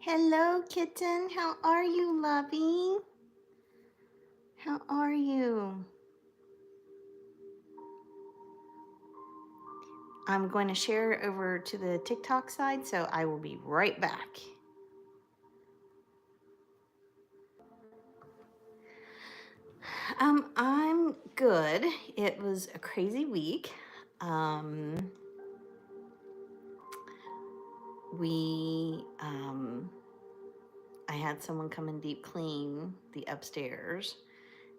Hello, kitten. How are you, lovey? How are you? I'm going to share over to the TikTok side, so I will be right back. I'm good. It was a crazy week. Um, I had someone come and deep clean the upstairs,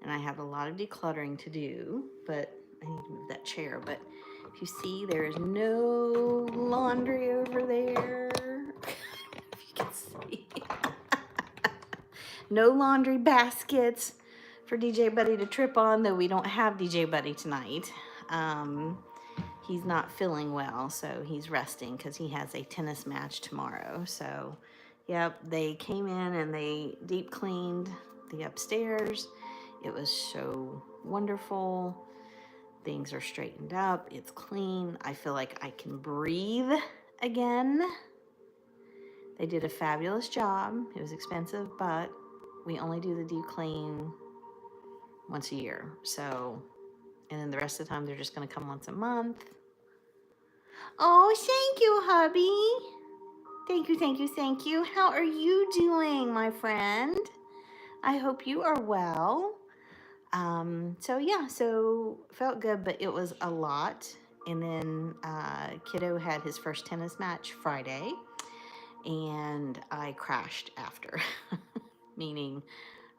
and I have a lot of decluttering to do, but I need to move that chair. But if you see, there is no laundry over there. If you can see. No laundry baskets for DJ Buddy to trip on, though we don't have DJ Buddy tonight. He's not feeling well, so he's resting because he has a tennis match tomorrow. So, yep, they came in and they deep cleaned the upstairs. It was so wonderful. Things are straightened up. It's clean. I feel like I can breathe again. They did a fabulous job. It was expensive, but we only do the deep clean once a year. So, and then the rest of the time they're just going to come once a month. Oh, thank you, hubby. Thank you, thank you, thank you. How are you doing, my friend? I hope you are well. So felt good, but it was a lot. And then kiddo had his first tennis match Friday, and I crashed after, meaning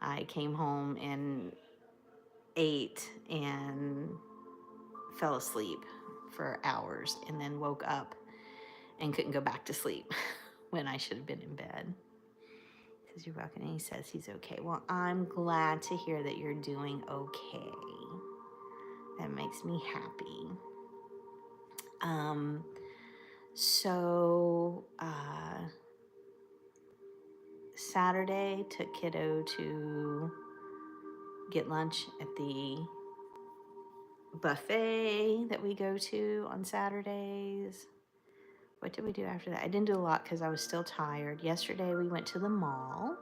I came home and ate and fell asleep for hours, and then woke up and couldn't go back to sleep when I should have been in bed. He says, "You're welcome," and he says he's okay. Well, I'm glad to hear that you're doing okay. That makes me happy. Saturday took kiddo to get lunch at the buffet that we go to on Saturdays. What did we do after that? I didn't do a lot because I was still tired. Yesterday we went to the mall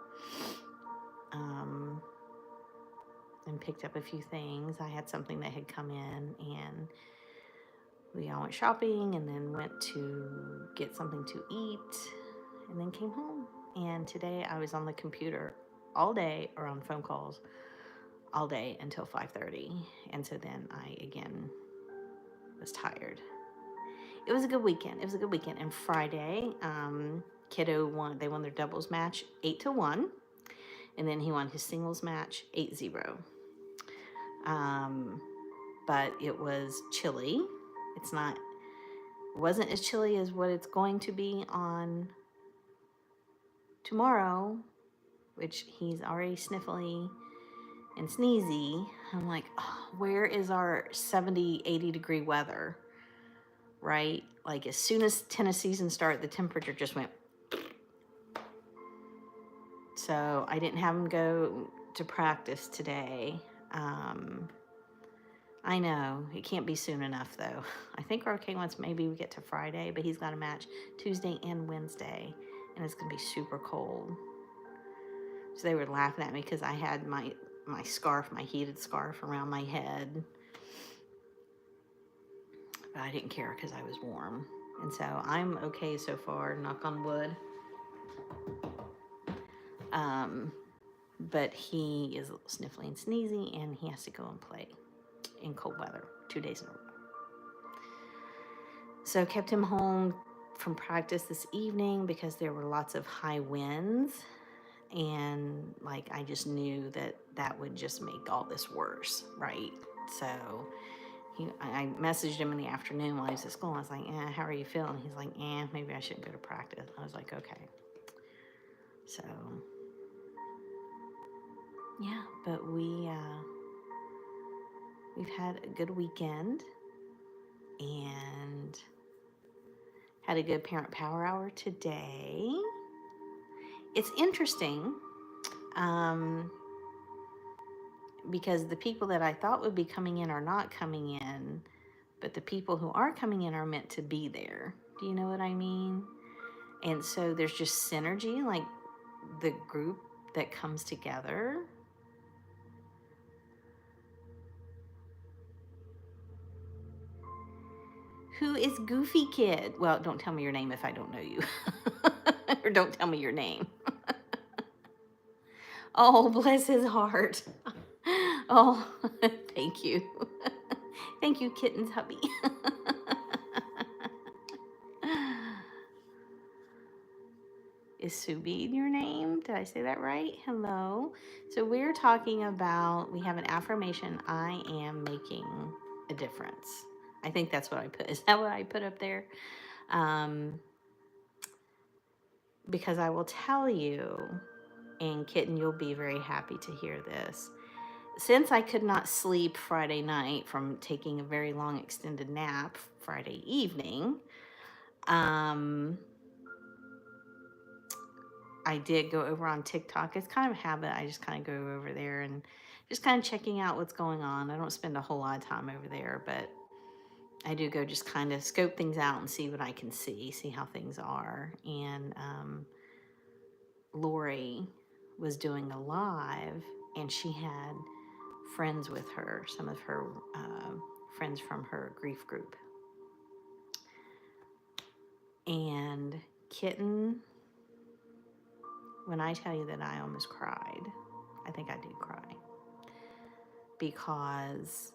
and picked up a few things. I had something that had come in, and we all went shopping and then went to get something to eat and then came home. And today I was on the computer all day or on phone calls all day until 5:30. And so then I again was tired. It was a good weekend. And Friday, kiddo won. They won their doubles match 8-1, and then he won his singles match 8-0. But it was chilly. It wasn't as chilly as what it's going to be on tomorrow, which he's already sniffly and sneezy. I'm like, oh, where is our 70, 80 degree weather? Right? Like as soon as tennis season started, the temperature just went. So I didn't have him go to practice today. I know it can't be soon enough though. I think our okay wants maybe we get to Friday, but he's got a match Tuesday and Wednesday, and it's gonna be super cold. So they were laughing at me because I had my scarf, my heated scarf around my head, but I didn't care because I was warm. And so I'm okay so far, knock on wood. But he is a little sniffly and sneezy, and he has to go and play in cold weather 2 days in a row. So kept him home from practice this evening because there were lots of high winds, and like I just knew that would just make all this worse, right? So I messaged him in the afternoon while he was at school. I was like, how are you feeling? He's like, maybe I shouldn't go to practice. I was like, okay. So yeah, but we've had a good weekend and had a good parent power hour today. It's interesting because the people that I thought would be coming in are not coming in, but the people who are coming in are meant to be there. Do you know what I mean? And so there's just synergy, like the group that comes together. Who is Goofy Kid? Well, don't tell me your name if I don't know you. Or don't tell me your name. Oh, bless his heart. Oh, thank you. Thank you, Kitten's hubby. Is Subid your name? Did I say that right? Hello. So we're talking about, we have an affirmation, I am making a difference. I think that's what I put. Is that what I put up there? Um, because I will tell you, and Kitten, you'll be very happy to hear this. Since I could not sleep Friday night from taking a very long extended nap Friday evening, I did go over on TikTok. It's kind of a habit. I just kind of go over there and just kind of checking out what's going on. I don't spend a whole lot of time over there, but I do go just kind of scope things out and see what I can see how things are. And Lori was doing a live, and she had friends with her, some of her friends from her grief group. And Kitten, when I tell you that I almost cried, I think I did cry, because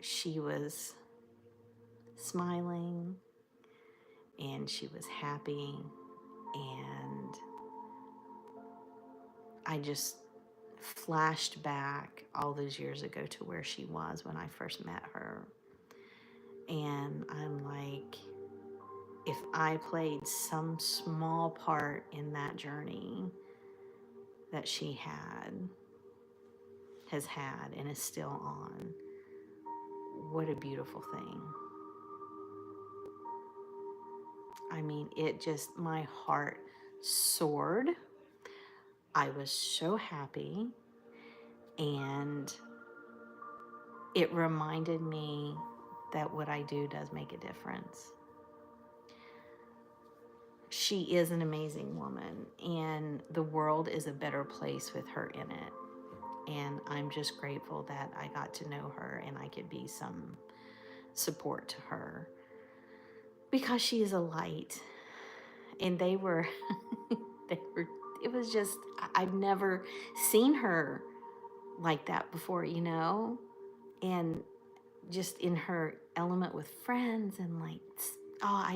she was smiling and she was happy, and I just flashed back all those years ago to where she was when I first met her. And I'm like, if I played some small part in that journey that she has had, and is still on, what a beautiful thing. I mean, it just, my heart soared. I was so happy, and it reminded me that what I do does make a difference. She is an amazing woman, and the world is a better place with her in it. And I'm just grateful that I got to know her and I could be some support to her, because she is a light. And they were, it was just, I've never seen her like that before, and just in her element with friends, and like, oh,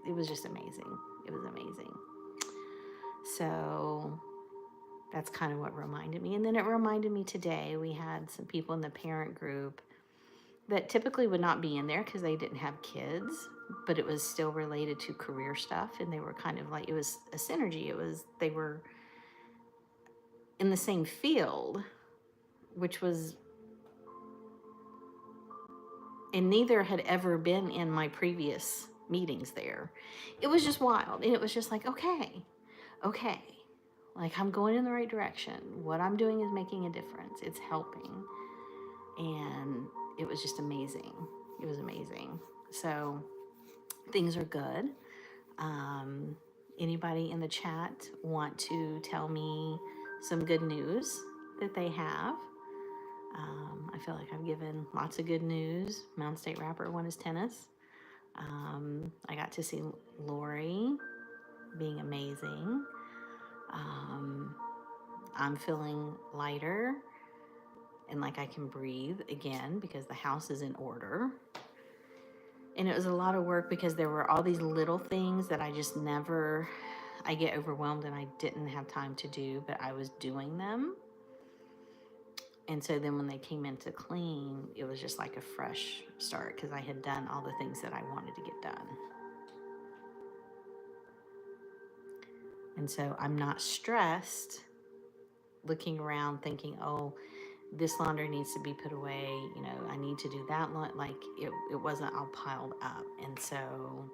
it was just amazing. It was amazing. So that's kind of what reminded me. And then it reminded me today, we had some people in the parent group that typically would not be in there because they didn't have kids, but it was still related to career stuff. And they were kind of like, it was a synergy. They were in the same field, which was, and neither had ever been in my previous meetings there. It was just wild. And it was just like, okay, like, I'm going in the right direction. What I'm doing is making a difference. It's helping. And it was just amazing. It was amazing. So things are good. Anybody in the chat want to tell me some good news that they have? I feel like I've given lots of good news. Mountain State Rapper won his tennis. I got to see Lori being amazing. I'm feeling lighter and like I can breathe again because the house is in order. And it was a lot of work because there were all these little things that I just never, I get overwhelmed and I didn't have time to do, but I was doing them. And so then when they came in to clean, it was just like a fresh start because I had done all the things that I wanted to get done. And so I'm not stressed looking around thinking, oh, this laundry needs to be put away. I need to do that. Like it wasn't all piled up. And so,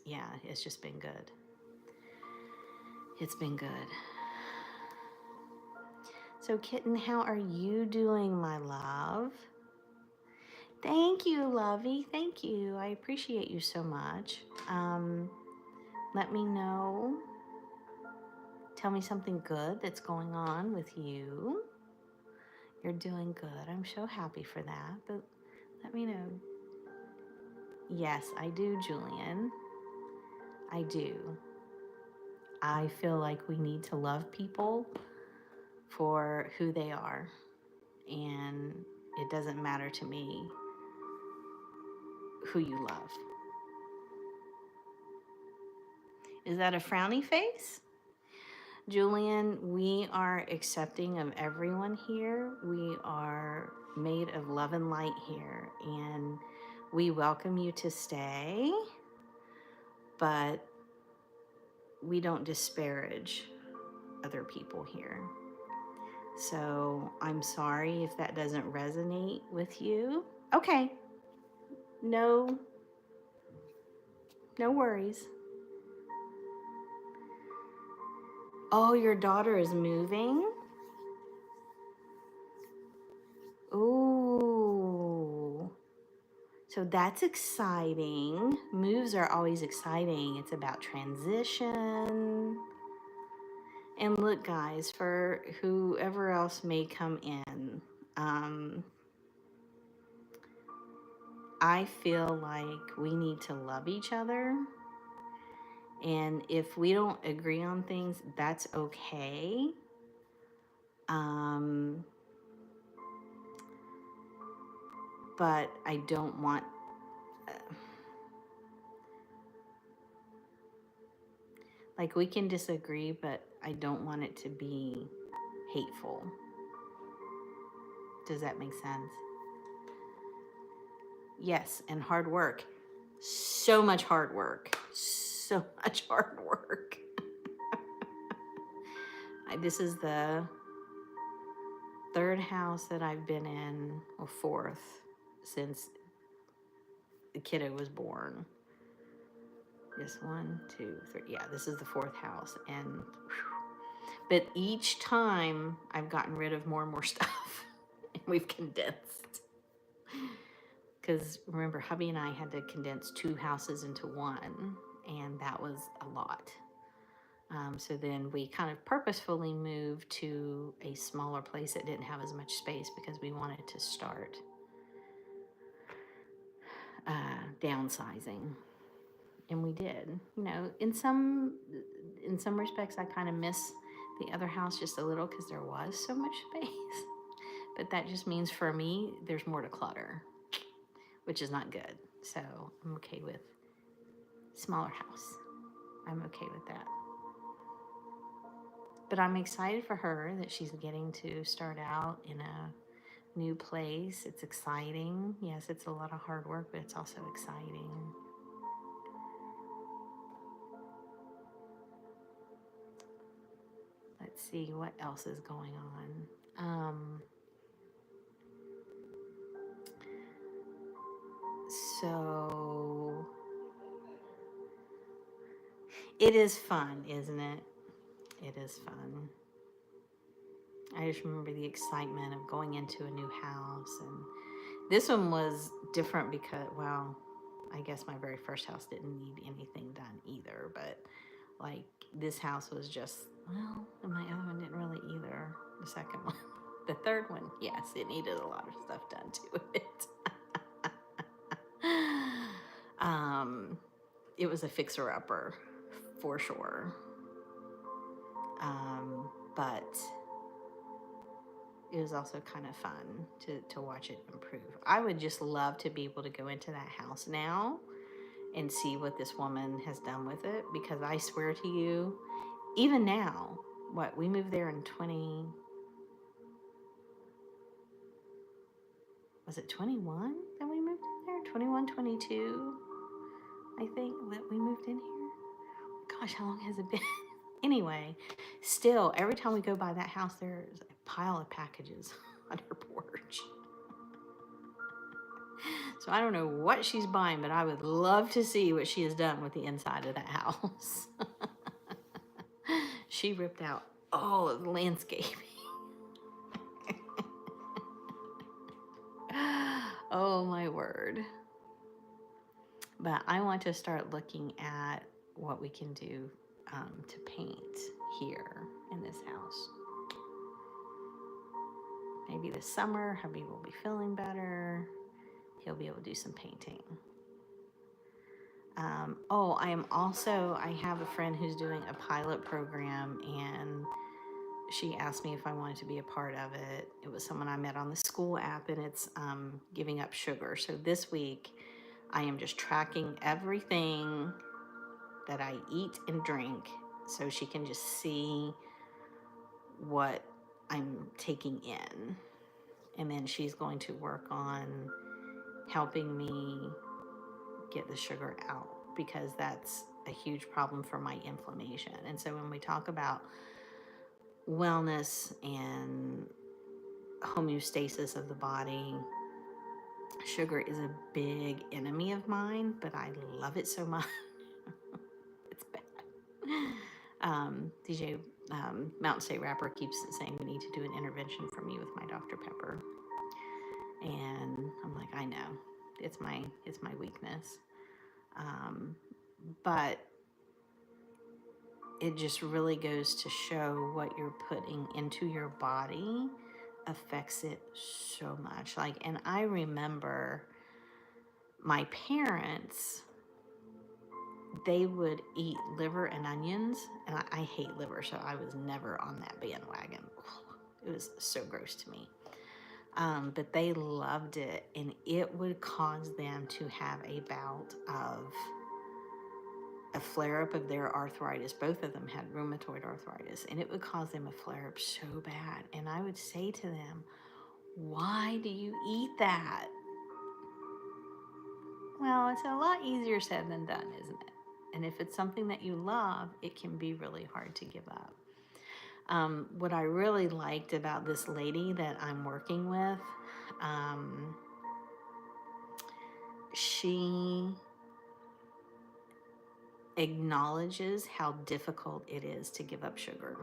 yeah, it's just been good. It's been good. So Kitten, how are you doing, my love? Thank you, Lovey. Thank you. I appreciate you so much. Let me know. Tell me something good that's going on with you. You're doing good. I'm so happy for that. But let me know. Yes, I do, Julian. I do. I feel like we need to love people for who they are. And it doesn't matter to me who you love. Is that a frowny face? Julian, we are accepting of everyone here. We are made of love and light here, and we welcome you to stay, but we don't disparage other people here. So I'm sorry if that doesn't resonate with you. Okay, no worries. Oh, your daughter is moving? Ooh. So that's exciting. Moves are always exciting. It's about transition. And look, guys, for whoever else may come in, I feel like we need to love each other. And if we don't agree on things, that's okay. But I don't want... like, we can disagree, but I don't want it to be hateful. Does that make sense? Yes, and hard work. So much hard work. So much hard work. This is the third house that I've been in, or fourth, since the kiddo was born. This 1, 2, 3. Yeah, this is the fourth house. And whew, but each time I've gotten rid of more and more stuff. And we've condensed. Because remember, hubby and I had to condense 2 houses into one, and that was a lot. So then we kind of purposefully moved to a smaller place that didn't have as much space because we wanted to start downsizing. And we did. You know, in some respects, I kind of miss the other house just a little because there was so much space. But that just means for me, there's more to clutter, which is not good. So I'm okay with smaller house. I'm okay with that. But I'm excited for her that she's getting to start out in a new place. It's exciting. Yes, it's a lot of hard work, but it's also exciting. Let's see what else is going on. So it is fun, isn't it? It is fun. I just remember the excitement of going into a new house. And this one was different because, well, I guess my very first house didn't need anything done either. But like this house was just, well, and my other one didn't really either. The second one. The third one, yes, it needed a lot of stuff done to it. It was a fixer-upper for sure. But it was also kind of fun to watch it improve. I would just love to be able to go into that house now and see what this woman has done with it, because I swear to you, even now, we moved there in 20... was it 21 that we moved in there? 21, 22, I think, that we moved in here. Gosh, how long has it been? Anyway, still, every time we go by that house, there's a pile of packages on her porch. So I don't know what she's buying, but I would love to see what she has done with the inside of that house. She ripped out all of the landscaping. Oh my word. But I want to start looking at what we can do to paint here in this house. Maybe this summer, hubby will be feeling better. He'll be able to do some painting. I have a friend who's doing a pilot program, and she asked me if I wanted to be a part of it. It was someone I met on the school app, and it's giving up sugar. So this week, I am just tracking everything that I eat and drink so she can just see what I'm taking in. And then she's going to work on helping me get the sugar out, because that's a huge problem for my inflammation. And so when we talk about wellness and homeostasis of the body, sugar is a big enemy of mine, but I love it so much. It's bad. DJ Mountain State Rapper keeps saying we need to do an intervention for me with my Dr. Pepper. And I'm like, I know, it's my weakness. But it just really goes to show what you're putting into your body affects it so much. And I remember my parents, they would eat liver and onions, and I hate liver, so I was never on that bandwagon. It was so gross to me. But they loved it, and it would cause them to have a bout of a flare-up of their arthritis. Both of them had rheumatoid arthritis, and it would cause them a flare-up so bad. And I would say to them, why do you eat that? Well, it's a lot easier said than done, isn't it? And if it's something that you love, it can be really hard to give up. What I really liked about this lady that I'm working with, she acknowledges how difficult it is to give up sugar.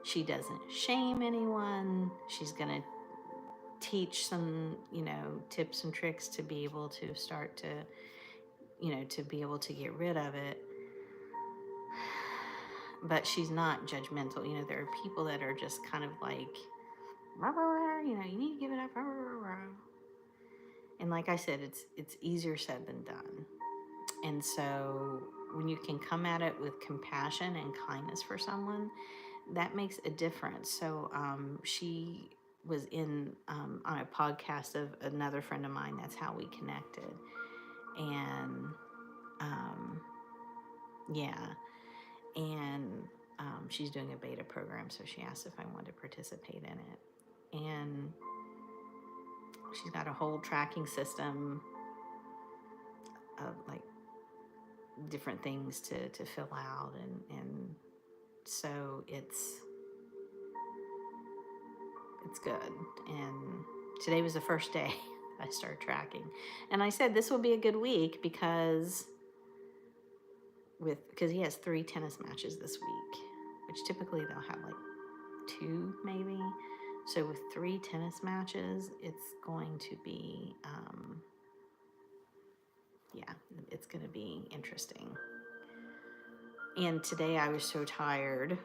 She doesn't shame anyone. She's going to teach some, tips and tricks to be able to start to, to be able to get rid of it. But she's not judgmental. There are people that are just kind of like, rah, rah, rah, you need to give it up. Rah, rah, rah. And like I said, it's easier said than done. And so when you can come at it with compassion and kindness for someone, that makes a difference. So she was on a podcast of another friend of mine. That's how we connected. And she's doing a beta program, so she asked if I wanted to participate in it. And she's got a whole tracking system of different things to fill out, and so it's good. And today was the first day I started tracking, and I said this will be a good week because he has 3 tennis matches this week, which typically they'll have 2 maybe. So with 3 tennis matches, it's going to be it's going to be interesting. And today I was so tired.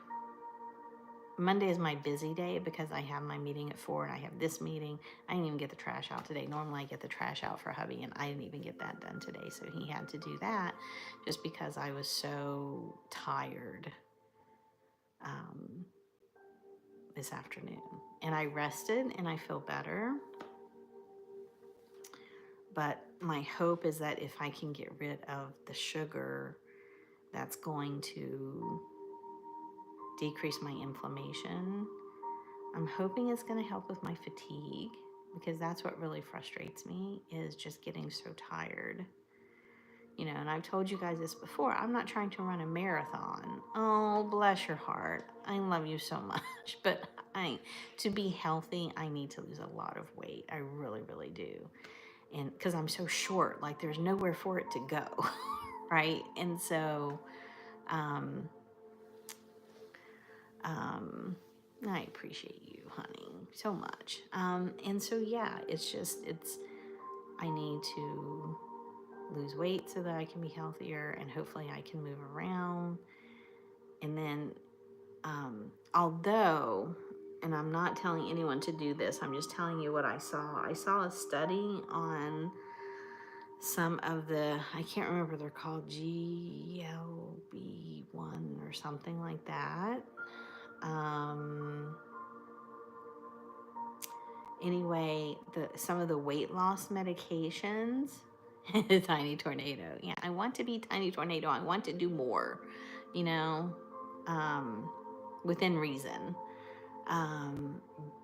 Monday is my busy day because I have my meeting at 4 and I have this meeting. I didn't even get the trash out today. Normally I get the trash out for hubby, and I didn't even get that done today. So he had to do that just because I was so tired this afternoon. And I rested and I feel better. But my hope is that if I can get rid of the sugar, that's going to decrease my inflammation. I'm hoping it's going to help with my fatigue, because that's what really frustrates me, is just getting so tired. And I've told you guys this before, I'm not trying to run a marathon. Oh, bless your heart. I love you so much. But to be healthy, I need to lose a lot of weight. I really, really do. And because I'm so short, there's nowhere for it to go. Right? And so, I appreciate you, honey, so much. And so, yeah, it's I need to lose weight so that I can be healthier, and hopefully I can move around. And then, although, and I'm not telling anyone to do this, I'm just telling you what I saw. I saw a study on some of the, I can't remember, they're called GLB1 or something like that. Anyway, some of the weight loss medications, Tiny Tornado. Yeah, I want to be Tiny Tornado. I want to do more, you know, within reason.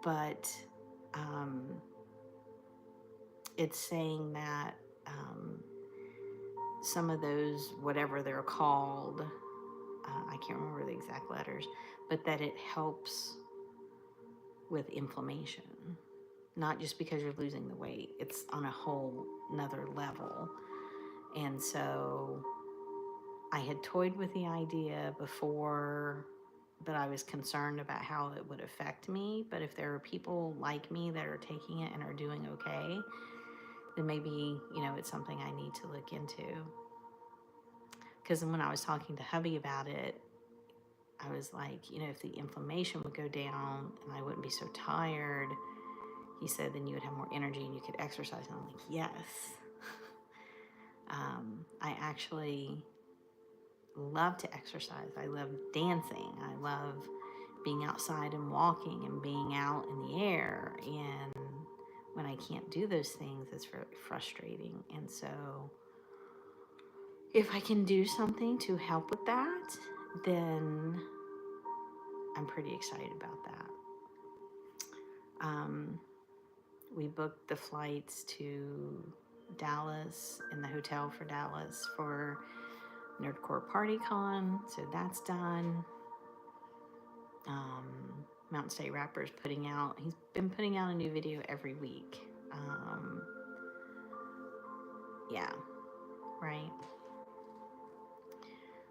But it's saying that some of those, whatever they're called, I can't remember the exact letters, but that it helps with inflammation. Not just because you're losing the weight, it's on a whole nother level. And so I had toyed with the idea before, but I was concerned about how it would affect me. But if there are people like me that are taking it and are doing okay, then maybe, it's something I need to look into. Because when I was talking to hubby about it, I was like, if the inflammation would go down and I wouldn't be so tired, he said, then you would have more energy and you could exercise. And I'm like, yes. I actually love to exercise. I love dancing. I love being outside and walking and being out in the air. And when I can't do those things, it's very frustrating. And so if I can do something to help with that, then I'm pretty excited about that. We booked the flights to Dallas and the hotel for Dallas for Nerdcore PartyCon, so that's done. Mountain State Rapper's he's been putting out a new video every week. Yeah, right?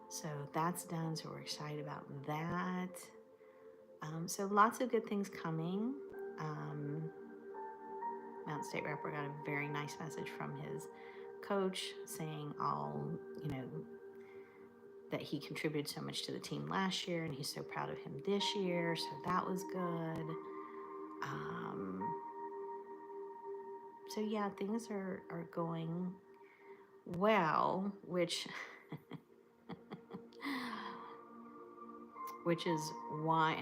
So that's done, so we're excited about that. So lots of good things coming. Mountain State Rapper got a very nice message from his coach saying that he contributed so much to the team last year and he's so proud of him this year. So that was good. So yeah, things are going well, which is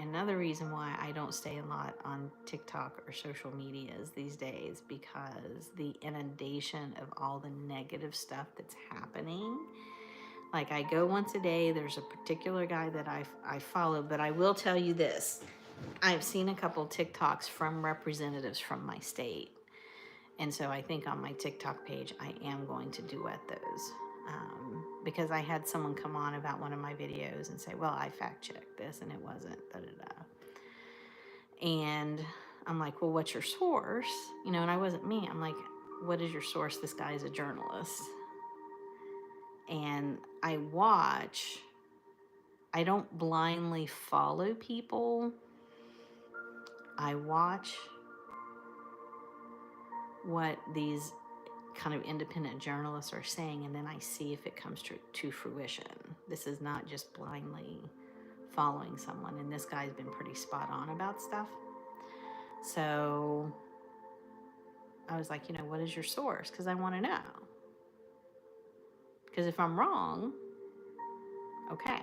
another reason why I don't stay a lot on TikTok or social medias these days, because the inundation of all the negative stuff that's happening. Like, I go once a day, there's a particular guy that I follow, but I will tell you this. I've seen a couple TikToks from representatives from my state. And so I think on my TikTok page, I am going to duet those. Because I had someone come on about one of my videos and say, well, I fact checked this and it wasn't, And I'm like, well, what's your source? And I wasn't me. I'm like, what is your source? This guy is a journalist. And I don't blindly follow people. I watch what these kind of independent journalists are saying, and then I see if it comes to fruition. This is not just blindly following someone, and this guy's been pretty spot on about stuff. So I was like, what is your source? Because I want to know. Because if I'm wrong, okay.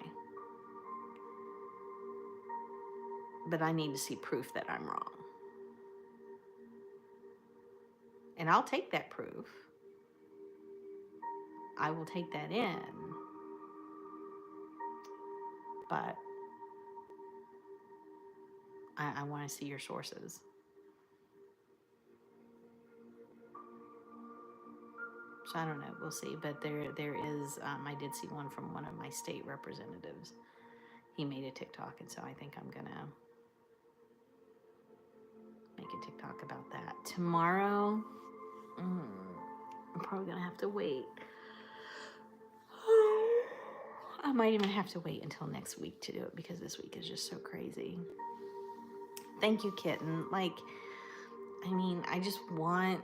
But I need to see proof that I'm wrong. And I'll take that proof. I will take that in. But I want to see your sources. So I don't know. We'll see. But there is, I did see one from one of my state representatives. He made a TikTok, and so I think I'm going to make a TikTok about that. Tomorrow, I'm probably going to have to wait. I might even have to wait until next week to do it, because this week is just so crazy. Thank you, kitten. I just want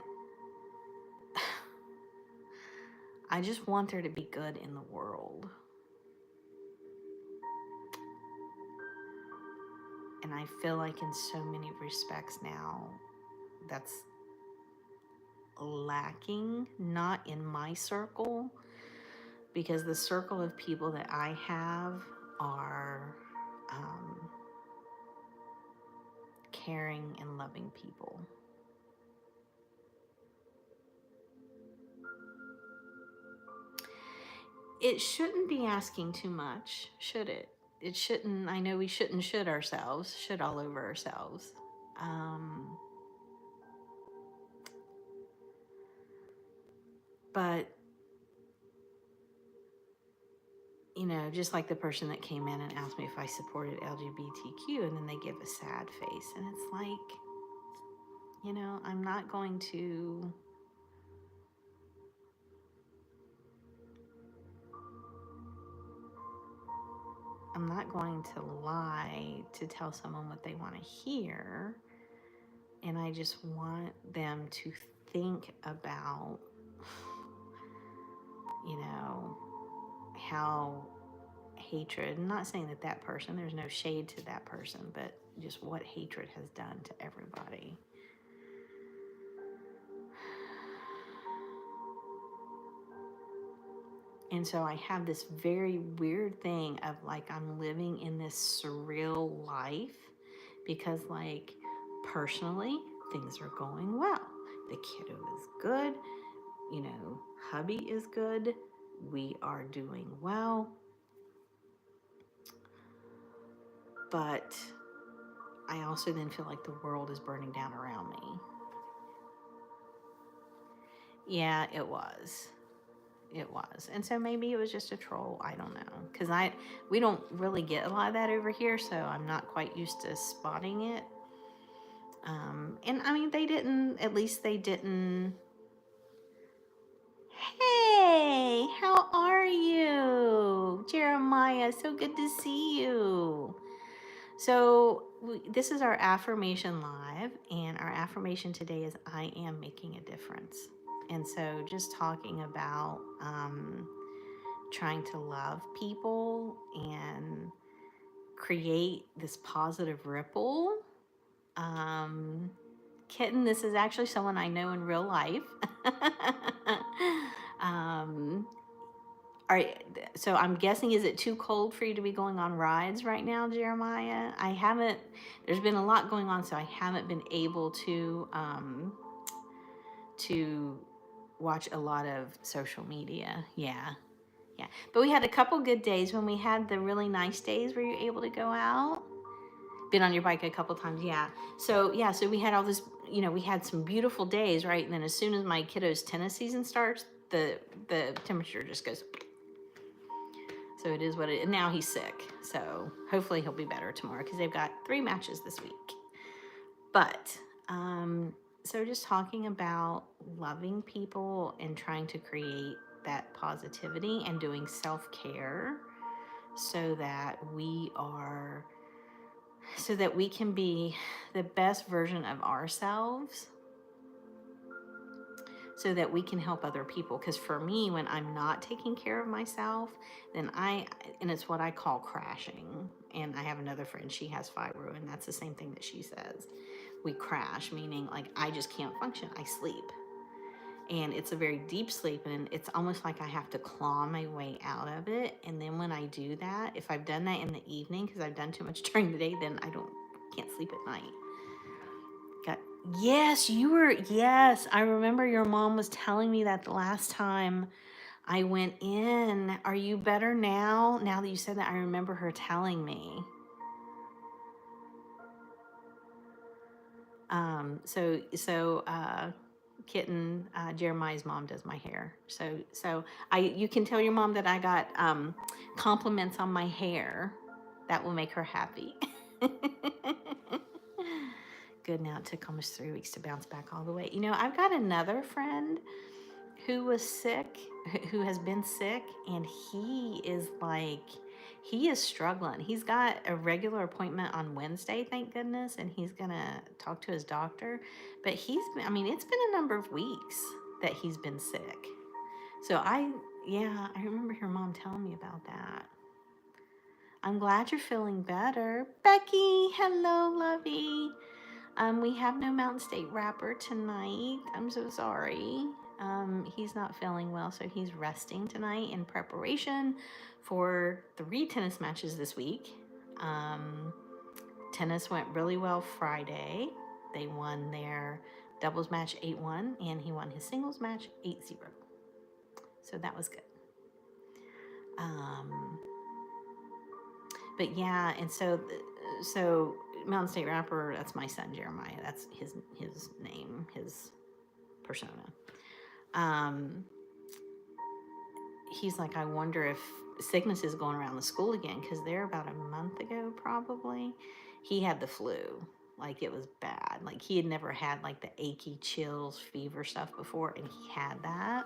I just want there to be good in the world. And I feel like in so many respects now, that's lacking, not in my circle, because the circle of people that I have are caring and loving people. It shouldn't be asking too much, should it? It shouldn't. I know we shouldn't should ourselves, should all over ourselves. But, you know, just like the person that came in and asked me if I supported LGBTQ, and then they give a sad face. And it's like, you know, I'm not going to lie to tell someone what they want to hear. And I just want them to think about, you know, how hatred, I'm not saying that person, there's no shade to that person, but just what hatred has done to everybody. And so I have this very weird thing of like, I'm living in this surreal life because, like, personally, things are going well. The kiddo is good. You know, hubby is good. We are doing well. But I also then feel like the world is burning down around me. Yeah, it was. It was. And so maybe it was just a troll. I don't know. Because we don't really get a lot of that over here, so I'm not quite used to spotting it. And I mean, at least they didn't. Hey, how are you? Jeremiah, so good to see you. So this is our affirmation live, and our affirmation today is I am making a difference. And so just talking about trying to love people and create this positive ripple. Kitten, this is actually someone I know in real life. So I'm guessing, is it too cold for you to be going on rides right now, Jeremiah? There's been a lot going on, so I haven't been able to watch a lot of social media. Yeah. But we had a couple good days when we had the really nice days. Were you able to go out? Been on your bike a couple times, yeah. So we had all this, you know, we had some beautiful days, right? And then as soon as my kiddo's tennis season starts, the temperature just goes. So it is what it is. And now he's sick. So hopefully he'll be better tomorrow because they've got 3 matches this week. But, so just talking about loving people and trying to create that positivity and doing self-care so that we can be the best version of ourselves, so that we can help other people. Because for me, when I'm not taking care of myself, then and it's what I call crashing. And I have another friend, she has fibro, and that's the same thing that she says. We crash, meaning like I just can't function. I sleep. And it's a very deep sleep, and it's almost like I have to claw my way out of it. And then when I do that, if I've done that in the evening, because I've done too much during the day, then I can't sleep at night. Yes, I remember your mom was telling me that the last time I went in. Are you better now? Now that you said that, I remember her telling me. Kitten, Jeremiah's mom does my hair. So you can tell your mom that I got compliments on my hair. That will make her happy. Good. Now it took almost 3 weeks to bounce back all the way. You know, I've got another friend who was sick, who has been sick, and he is struggling. He's got a regular appointment on Wednesday, thank goodness, and he's gonna talk to his doctor. But it's been a number of weeks that he's been sick. So I remember your mom telling me about that. I'm glad you're feeling better. Becky, hello, lovey. We have no Mountain State rapper tonight. I'm so sorry. He's not feeling well, so he's resting tonight in preparation for 3 tennis matches this week. Tennis went really well Friday. They won their doubles match 8-1, and he won his singles match 8-0. So that was good. But yeah, and so Mountain State Rapper, that's my son Jeremiah. That's his name, his persona. He's like, I wonder if sickness is going around the school again, because there about a month ago probably he had the flu. Like, it was bad. Like, he had never had like the achy chills, fever stuff before, and he had that.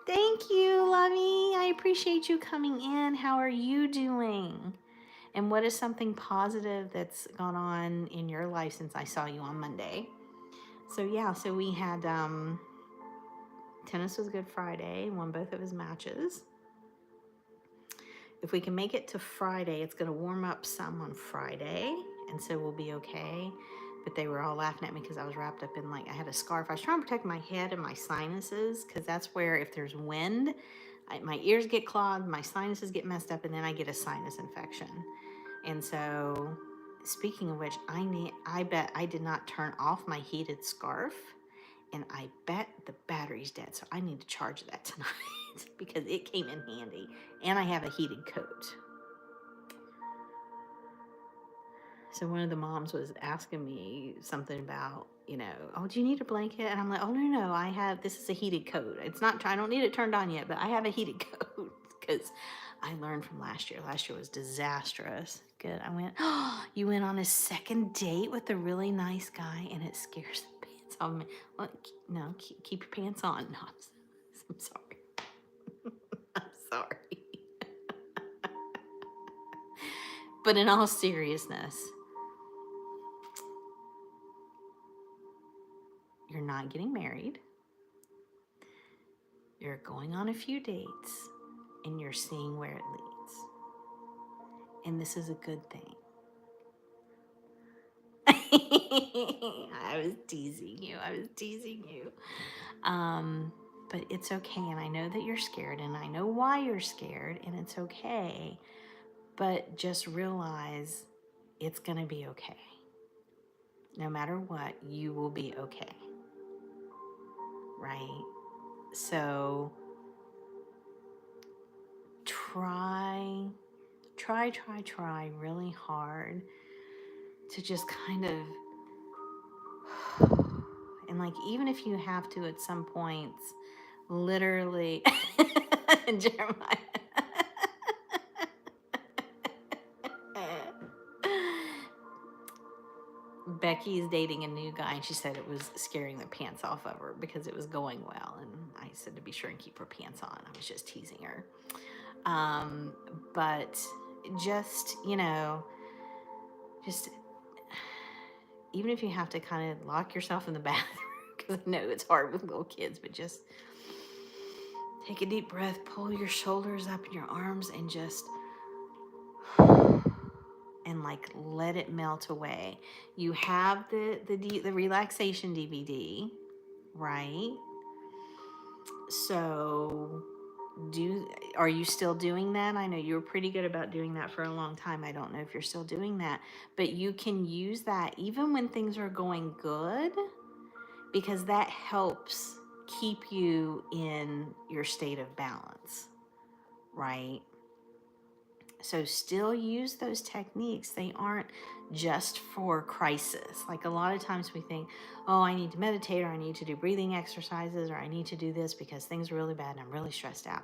Thank you, Lovey. I appreciate you coming in. How are you doing? And what is something positive that's gone on in your life since I saw you on Monday? So yeah, so we had tennis was good Friday, won both of his matches. If we can make it to Friday, it's going to warm up some on Friday, and so we'll be okay. But they were all laughing at me because I was wrapped up in, like, I had a scarf. I was trying to protect my head and my sinuses, because that's where, if there's wind, my ears get clogged, my sinuses get messed up, and then I get a sinus infection. And so, speaking of which, I bet I did not turn off my heated scarf, and I bet the battery's dead. So I need to charge that tonight because it came in handy. And I have a heated coat. So one of the moms was asking me something about, oh, do you need a blanket? And I'm like, oh, no, this is a heated coat. It's not, I don't need it turned on yet, but I have a heated coat because I learned from last year. Last year was disastrous. Good. I went, oh, you went on a second date with a really nice guy and it scares the pants off me. Well, no, keep your pants on. No, I'm sorry. I'm sorry. But in all seriousness, you're not getting married. You're going on a few dates and you're seeing where it leads. And this is a good thing. I was teasing you. But it's okay. And I know that you're scared, and I know why you're scared, and it's okay. But just realize it's going to be okay. No matter what, you will be okay. Right? So try really hard to just kind of, and like, even if you have to at some points, literally, Jeremiah. Becky's dating a new guy, and she said it was scaring the pants off of her because it was going well. And I said to be sure and keep her pants on. I was just teasing her. But just, just even if you have to kind of lock yourself in the bathroom, because I know it's hard with little kids, but just take a deep breath, pull your shoulders up and your arms, and just, and like let it melt away. You have the relaxation DVD, right? So are you still doing that? I know you were pretty good about doing that for a long time. I don't know if you're still doing that, but you can use that even when things are going good, because that helps keep you in your state of balance, right? So still use those techniques. They aren't just for crisis. Like, a lot of times we think, oh, I need to meditate, or I need to do breathing exercises, or I need to do this because things are really bad and I'm really stressed out.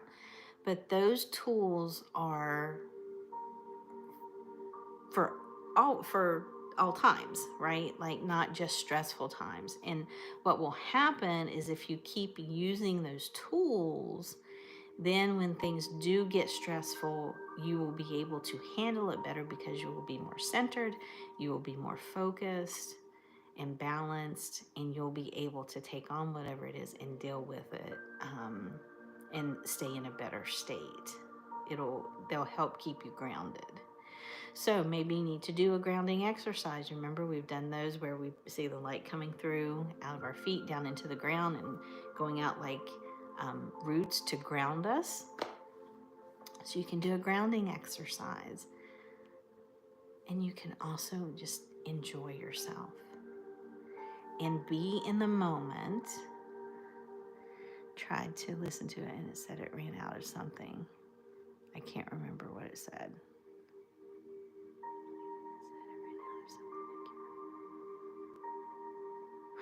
But those tools are for all times, right? Like, not just stressful times. And what will happen is, if you keep using those tools, then when things do get stressful, you will be able to handle it better because you will be more centered, you will be more focused and balanced, and you'll be able to take on whatever it is and deal with it and stay in a better state. They'll help keep you grounded. So maybe you need to do a grounding exercise. Remember, we've done those where we see the light coming through out of our feet down into the ground and going out like roots to ground us. So you can do a grounding exercise. And you can also just enjoy yourself and be in the moment. Tried to listen to it and it said it ran out of something. I can't remember what it said.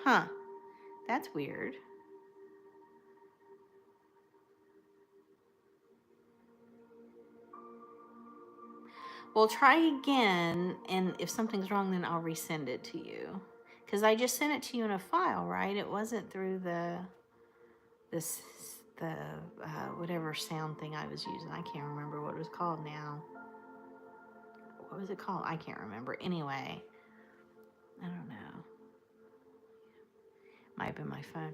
Huh, that's weird. Well, try again, and if something's wrong, then I'll resend it to you. Because I just sent it to you in a file, right? It wasn't through the whatever sound thing I was using. I can't remember what it was called now. What was it called? I can't remember. Anyway, I don't know. Might have been my phone.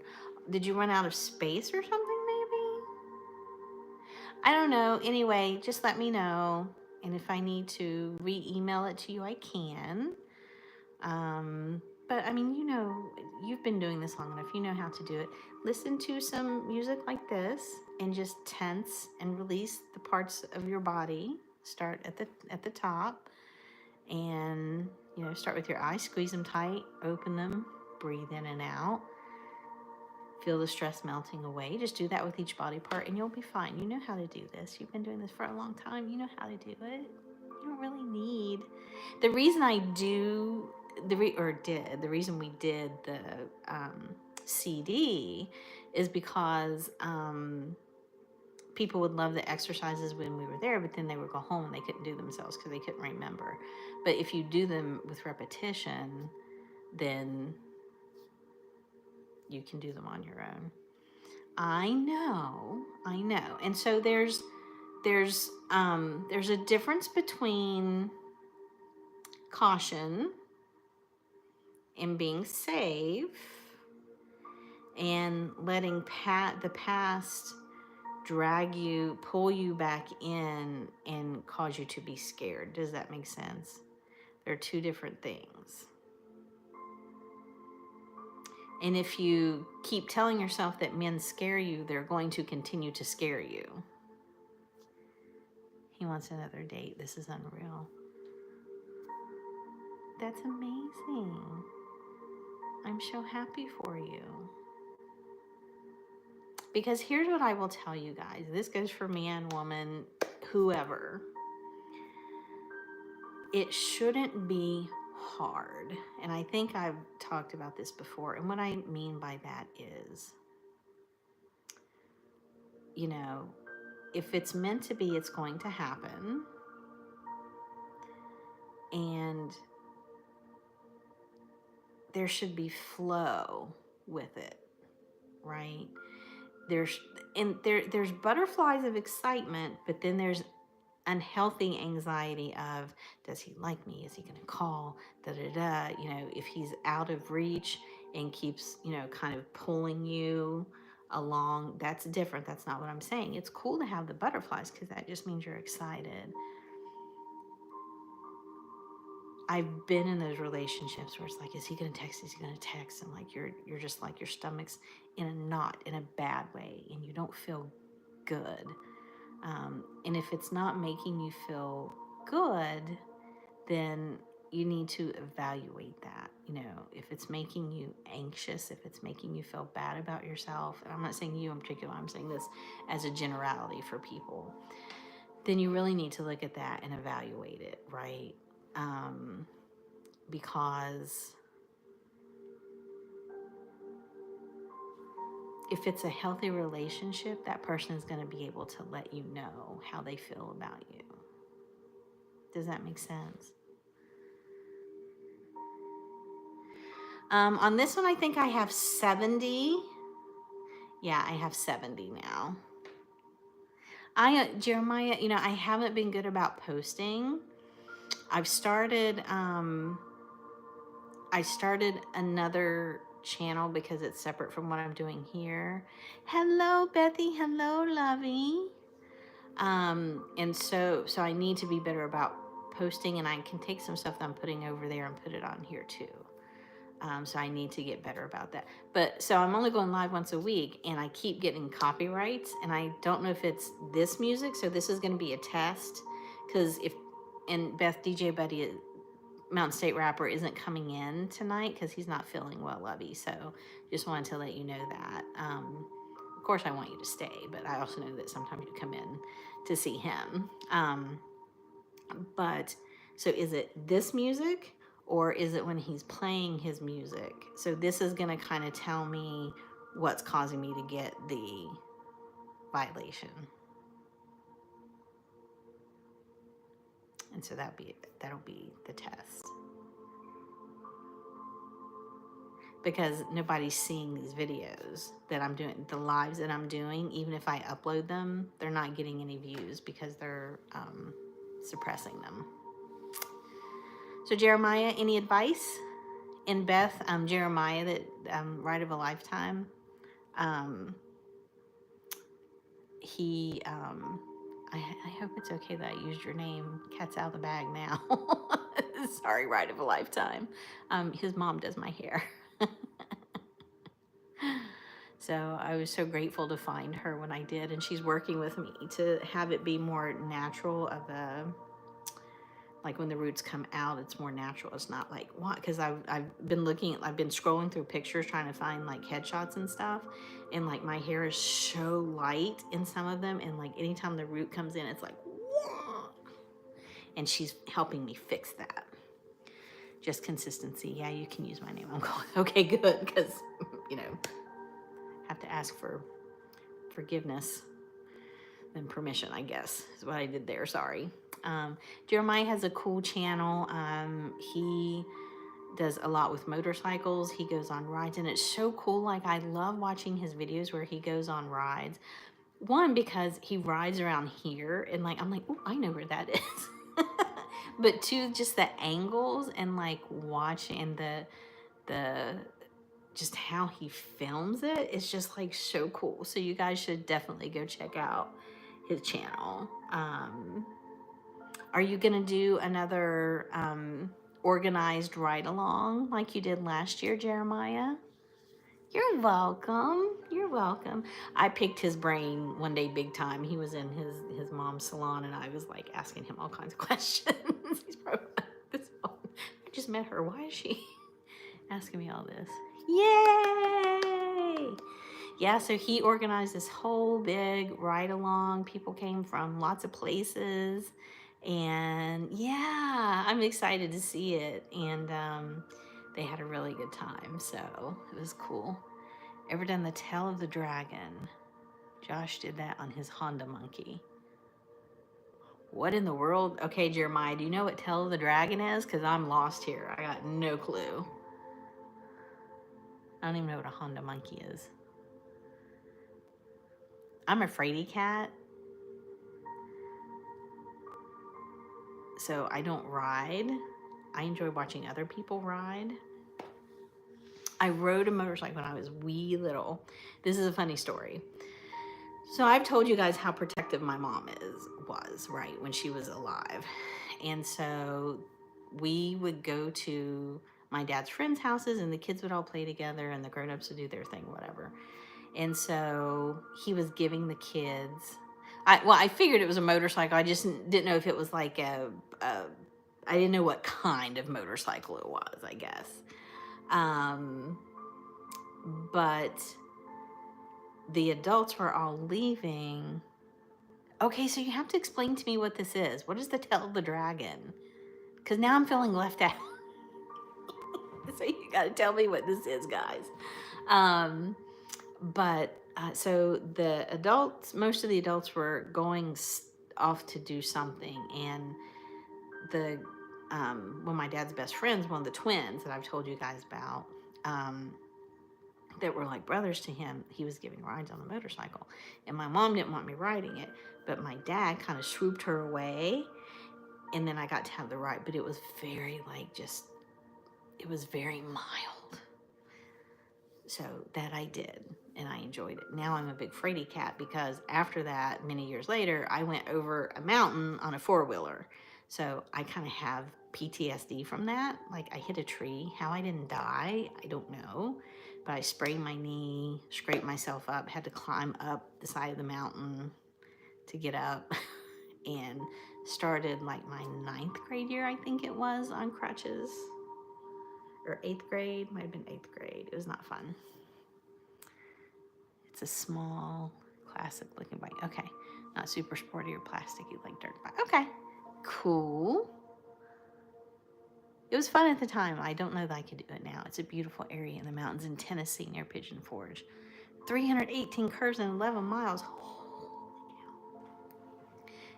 Did you run out of space or something, maybe? I don't know. Anyway, just let me know. And if I need to re-email it to you, I can. But I mean, you've been doing this long enough. You know how to do it. Listen to some music like this and just tense and release the parts of your body. Start at the top, and start with your eyes. Squeeze them tight. Open them. Breathe in and out. Feel the stress melting away. Just do that with each body part, and you'll be fine. You know how to do this. You've been doing this for a long time. You know how to do it. You don't really need. The reason I do the reason we did the CD is because people would love the exercises when we were there, but then they would go home and they couldn't do themselves because they couldn't remember. But if you do them with repetition, then you can do them on your own. I know. And so there's a difference between caution and being safe and letting the past pull you back in and cause you to be scared. Does that make sense? They're two different things. And if you keep telling yourself that men scare you, they're going to continue to scare you. He wants another date. This is unreal. That's amazing. I'm so happy for you. Because here's what I will tell you guys. This goes for man, woman, whoever. It shouldn't be hard. And I think I've talked about this before. And what I mean by that is, if it's meant to be, it's going to happen. And there should be flow with it, right? There's butterflies of excitement, but then there's unhealthy anxiety of, does he like me? Is he going to call? If he's out of reach and keeps, kind of pulling you along, that's different. That's not what I'm saying. It's cool to have the butterflies because that just means you're excited. I've been in those relationships where it's like, is he going to text? Is he going to text? And like, you're just like, your stomach's in a knot in a bad way and you don't feel good. And if it's not making you feel good, then you need to evaluate that. If it's making you anxious, if it's making you feel bad about yourself, and I'm not saying you in particular, I'm saying this as a generality for people, then you really need to look at that and evaluate it, right? Because if it's a healthy relationship, that person is going to be able to let you know how they feel about you. Does that make sense? On this one, I think I have 70. Yeah, I have 70 now. Jeremiah, I haven't been good about posting. I started another channel because it's separate from what I'm doing here. Hello, Bethy. Hello, Lovey. And so I need to be better about posting, and I can take some stuff that I'm putting over there and put it on here too. So I need to get better about that. But so I'm only going live once a week, and I keep getting copyrights, and I don't know if it's this music. So this is going to be a test, because and Beth DJ Buddy, Mountain State Rapper, isn't coming in tonight because he's not feeling well, Lovey. So just wanted to let you know that. Of course, I want you to stay, but I also know that sometimes you come in to see him. But so is it this music, or is it when he's playing his music? So this is going to kind of tell me what's causing me to get the violation. And so that'll be the test. Because nobody's seeing these videos that I'm doing, the lives that I'm doing. Even if I upload them, they're not getting any views because they're suppressing them. So Jeremiah, any advice? And Beth, Jeremiah, that Ride of a Lifetime, he, I hope it's okay that I used your name. Cat's out of the bag now. Sorry, Ride of a Lifetime. His mom does my hair. So I was so grateful to find her when I did, and she's working with me to have it be more natural of a, like when the roots come out, it's more natural. It's not like, what? Because I've been scrolling through pictures trying to find like headshots and stuff, and like my hair is so light in some of them, and like anytime the root comes in, it's like, whoa! And she's helping me fix that. Just consistency. Yeah, you can use my name. I'm going, okay, good, because, you know, have to ask for forgiveness and permission, I guess, is what I did there. Sorry. Jeremiah has a cool channel. He does a lot with motorcycles. He goes on rides, and it's so cool. Like, I love watching his videos where he goes on rides. One, because he rides around here, and like, I'm like, oh, I know where that is. But two, just the angles and like watching the just how he films it is just like so cool. So you guys should definitely go check out his channel. Are you gonna do another organized ride along like you did last year, Jeremiah? You're welcome. You're welcome. I picked his brain one day big time. He was in his mom's salon, and I was like asking him all kinds of questions. He's probably like, this one. I just met her. Why is she asking me all this? Yay! Yeah, so he organized this whole big ride along. People came from lots of places. And yeah, I'm excited to see it. And they had a really good time. So it was cool. Ever done the Tail of the Dragon? Josh did that on his Honda Monkey. What in the world? Okay, Jeremiah, do you know what Tail of the Dragon is? Because I'm lost here. I got no clue. I don't even know what a Honda Monkey is. I'm a fraidy cat, so I don't ride. I enjoy watching other people ride. I rode a motorcycle when I was wee little. This is a funny story. So I've told you guys how protective my mom was, right, when she was alive. And so we would go to my dad's friends' houses, and the kids would all play together, and the grown-ups would do their thing, whatever. And so he was giving the kids, I figured it was a motorcycle. I just didn't know if it was like I didn't know what kind of motorcycle it was, I guess. But the adults were all leaving. Okay, so you have to explain to me what this is. What is the Tail of the Dragon? Because now I'm feeling left out. So you got to tell me what this is, guys. So the adults, most of the adults were going off to do something, and one of my dad's best friends, one of the twins that I've told you guys about, that were like brothers to him, he was giving rides on the motorcycle, and my mom didn't want me riding it, but my dad kind of swooped her away, and then I got to have the ride. But it was very it was very mild. So that I did, and I enjoyed it. Now I'm a big fraidy cat because after that, many years later, I went over a mountain on a four-wheeler. So I kind of have PTSD from that. Like I hit a tree. How I didn't die, I don't know. But I sprained my knee, scraped myself up, had to climb up the side of the mountain to get up, and started like my 9th grade year, I think it was, on crutches. Or 8th grade, might have been 8th grade. It was not fun. It's a small, classic looking bike. Okay, not super sporty or plasticky like dirt bike. Okay, cool. It was fun at the time. I don't know that I could do it now. It's a beautiful area in the mountains in Tennessee near Pigeon Forge. 318 curves and 11 miles.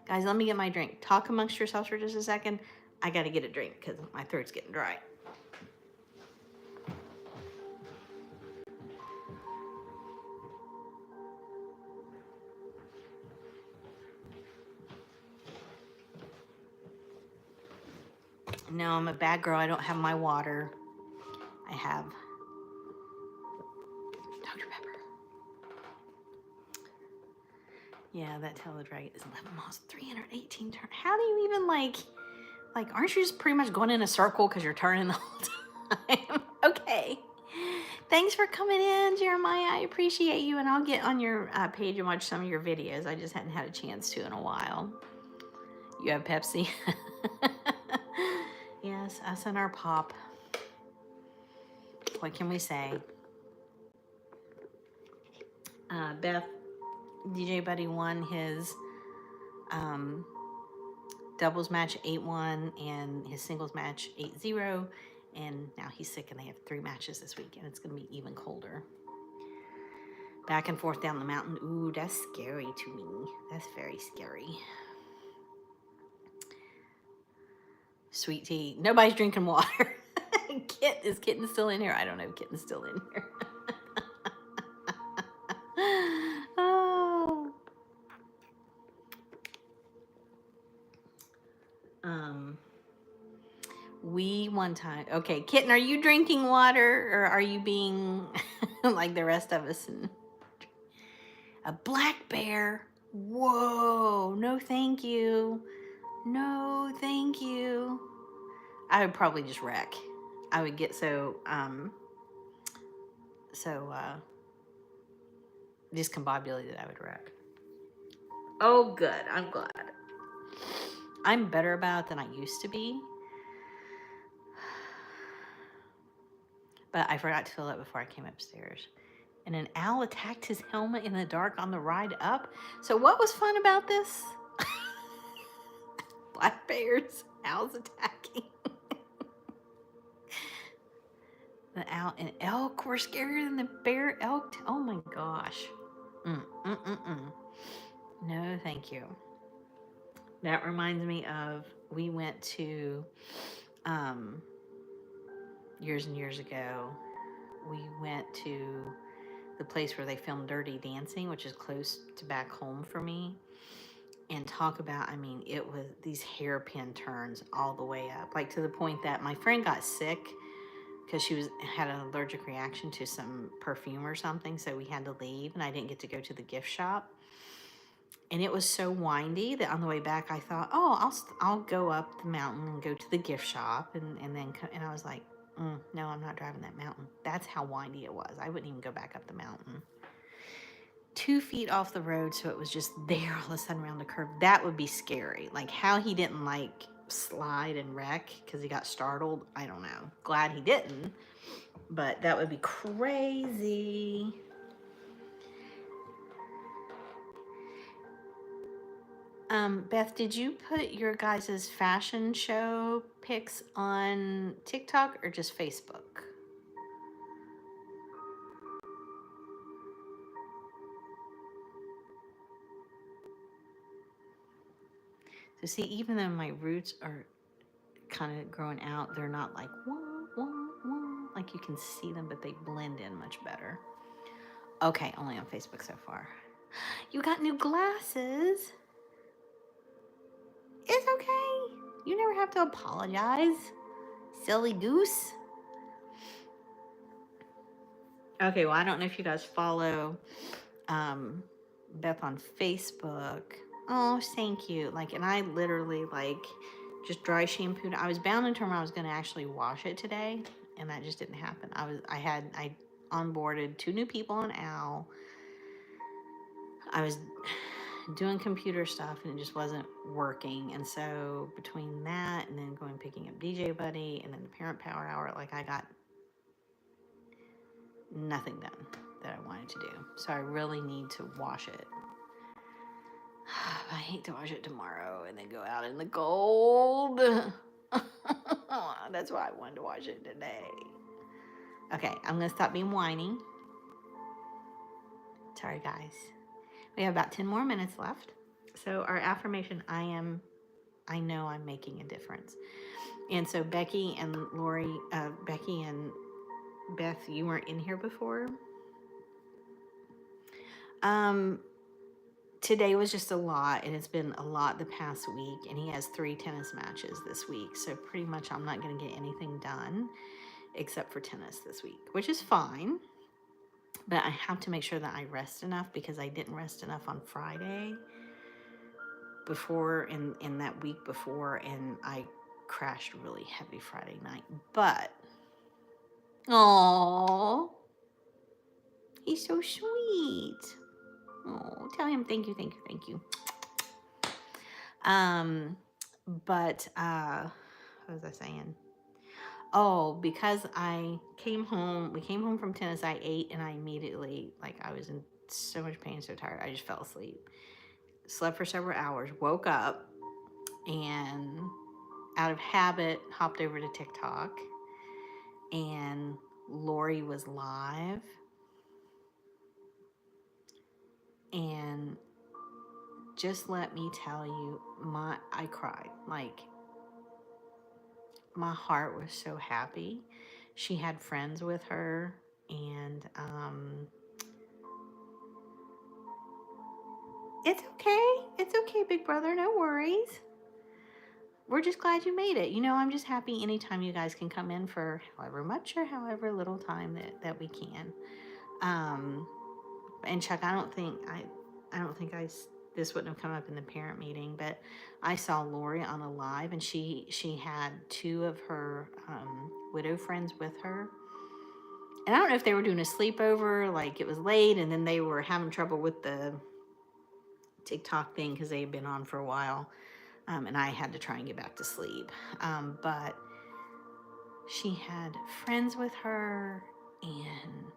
Guys, let me get my drink. Talk amongst yourselves for just a second. I got to get a drink because my throat's getting dry. No, I'm a bad girl. I don't have my water. I have Dr. Pepper. Yeah, that Teledragon is 11 miles, 318 turns. How do you even like, aren't you just pretty much going in a circle because you're turning the whole time? Okay. Thanks for coming in, Jeremiah. I appreciate you, and I'll get on your page and watch some of your videos. I just hadn't had a chance to in a while. You have Pepsi? Yes, us and our pop. What can we say? Beth, DJ Buddy won his doubles match 8-1 and his singles match 8-0. And now he's sick and they have 3 matches this week, and it's going to be even colder. Back and forth down the mountain. Ooh, that's scary to me. That's very scary. Sweet tea. Nobody's drinking water. Is Kitten still in here? I don't know if Kitten's still in here. Oh. We one time. Okay, Kitten, are you drinking water or are you being like the rest of us? A black bear? Whoa! No, thank you. No, thank you. I would probably just wreck. I would get so discombobulated that I would wreck. Oh, good. I'm glad. I'm better about it than I used to be. But I forgot to fill it before I came upstairs. And an owl attacked his helmet in the dark on the ride up. So what was fun about this? Black bears, owls attacking. The owl and elk were scarier than the bear elk. Oh my gosh. No, thank you. That reminds me of, we went to, years and years ago, we went to the place where they filmed Dirty Dancing, which is close to back home for me. And talk about, I mean, it was these hairpin turns all the way up, like to the point that my friend got sick because she had an allergic reaction to some perfume or something, so we had to leave, and I didn't get to go to the gift shop. And it was so windy that on the way back, I thought, oh, I'll go up the mountain and go to the gift shop, and then I was like, no, I'm not driving that mountain. That's how windy it was. I wouldn't even go back up the mountain. 2 feet off the road, so it was just there all of a sudden around the curve. That would be scary. Like how he didn't like slide and wreck because he got startled, I don't know. Glad he didn't, but that would be crazy. Beth, did you put your guys' fashion show pics on TikTok or just Facebook? So see, even though my roots are kind of growing out, they're not like, wah, wah, wah, like you can see them, but they blend in much better. Okay, only on Facebook so far. You got new glasses? It's okay. You never have to apologize. Silly goose. Okay, well, I don't know if you guys follow Beth on Facebook. Oh, thank you. Like, and I literally like just dry shampooed. I was bound and determined I was going to actually wash it today, and that just didn't happen. I onboarded 2 new people on Owl. I was doing computer stuff and it just wasn't working. And so between that and then going picking up DJ Buddy and then the Parent Power Hour, like I got nothing done that I wanted to do. So I really need to wash it. I hate to wash it tomorrow and then go out in the cold. That's why I wanted to wash it today. Okay, I'm going to stop being whiny. Sorry, guys. We have about 10 more minutes left. So our affirmation, I know I'm making a difference. And so Becky and Becky and Beth, you weren't in here before. Today was just a lot, and it's been a lot the past week, and he has 3 tennis matches this week. So pretty much I'm not going to get anything done except for tennis this week, which is fine. But I have to make sure that I rest enough because I didn't rest enough on Friday before in that week before, and I crashed really heavy Friday night. But oh, he's so sweet. Oh, tell him thank you, thank you, thank you. But what was I saying? Oh, because we came home from tennis, I ate and I immediately, like I was in so much pain, so tired, I just fell asleep. Slept for several hours, woke up, and out of habit, hopped over to TikTok, and Lori was live, and just let me tell you, I cried. Like, my heart was so happy. She had friends with her, and it's okay. It's okay, big brother. No worries. We're just glad you made it. I'm just happy anytime you guys can come in for however much or however little time that we can. And Chuck, I don't think this wouldn't have come up in the parent meeting, but I saw Lori on a live, and she had 2 of her widow friends with her. And I don't know if they were doing a sleepover, like it was late, and then they were having trouble with the TikTok thing because they had been on for a while, and I had to try and get back to sleep. But she had friends with her, and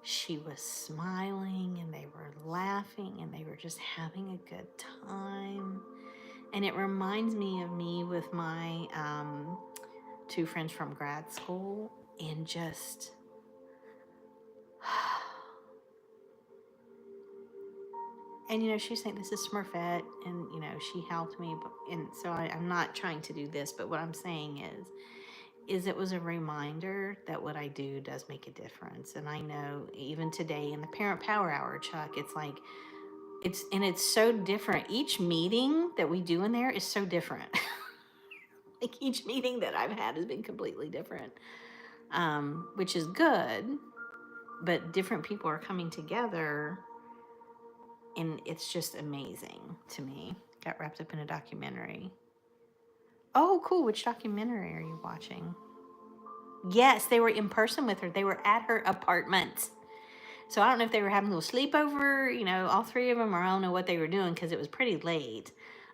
she was smiling, and they were laughing, and they were just having a good time. And it reminds me of me with my 2 friends from grad school, and just and she's saying this is Smurfette, and she helped me, and so I'm not trying to do this, but what I'm saying is it was a reminder that what I do does make a difference. And I know even today in the Parent Power Hour, Chuck, it's like it's so different. Each meeting that we do in there is so different. Like each meeting that I've had has been completely different, which is good, but different people are coming together, and it's just amazing to me. Got wrapped up in a documentary. Oh, cool. Which documentary are you watching? Yes, they were in person with her. They were at her apartment. So I don't know if they were having a little sleepover, all 3 of them, or I don't know what they were doing because it was pretty late.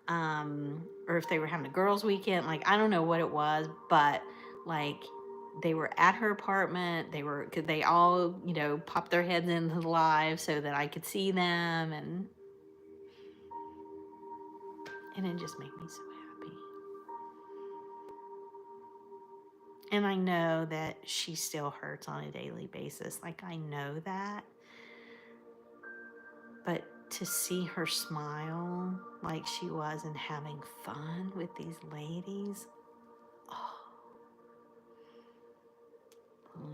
Or if they were having a girls' weekend. Like, I don't know what it was, but like they were at her apartment. Cause they all, popped their heads into the live so that I could see them, and it just made me so happy. And I know that she still hurts on a daily basis. Like, I know that. But to see her smile like she was and having fun with these ladies, oh,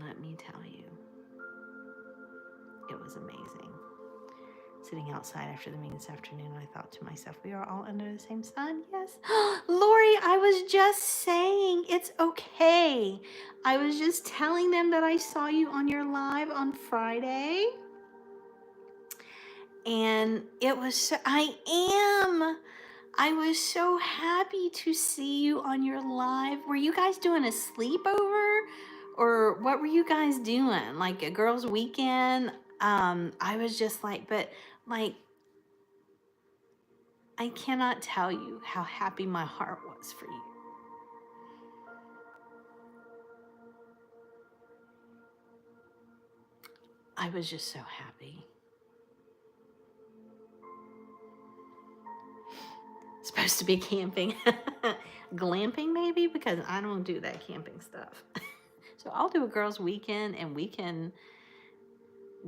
let me tell you, it was amazing. sitting outside after the meeting this afternoon, I thought to myself, we are all under the same sun. Yes. Lori, I was just saying it's okay. I was just telling them that I saw you on your live on Friday. And it was so, I was so happy to see you on your live. Were you guys doing a sleepover? Or what were you guys doing? Like a girls' weekend? I was just like, but like, I cannot tell you how happy my heart was for you. I was just so happy. Supposed to be camping. Glamping maybe, because I don't do that camping stuff. So I'll do a girls' weekend and we can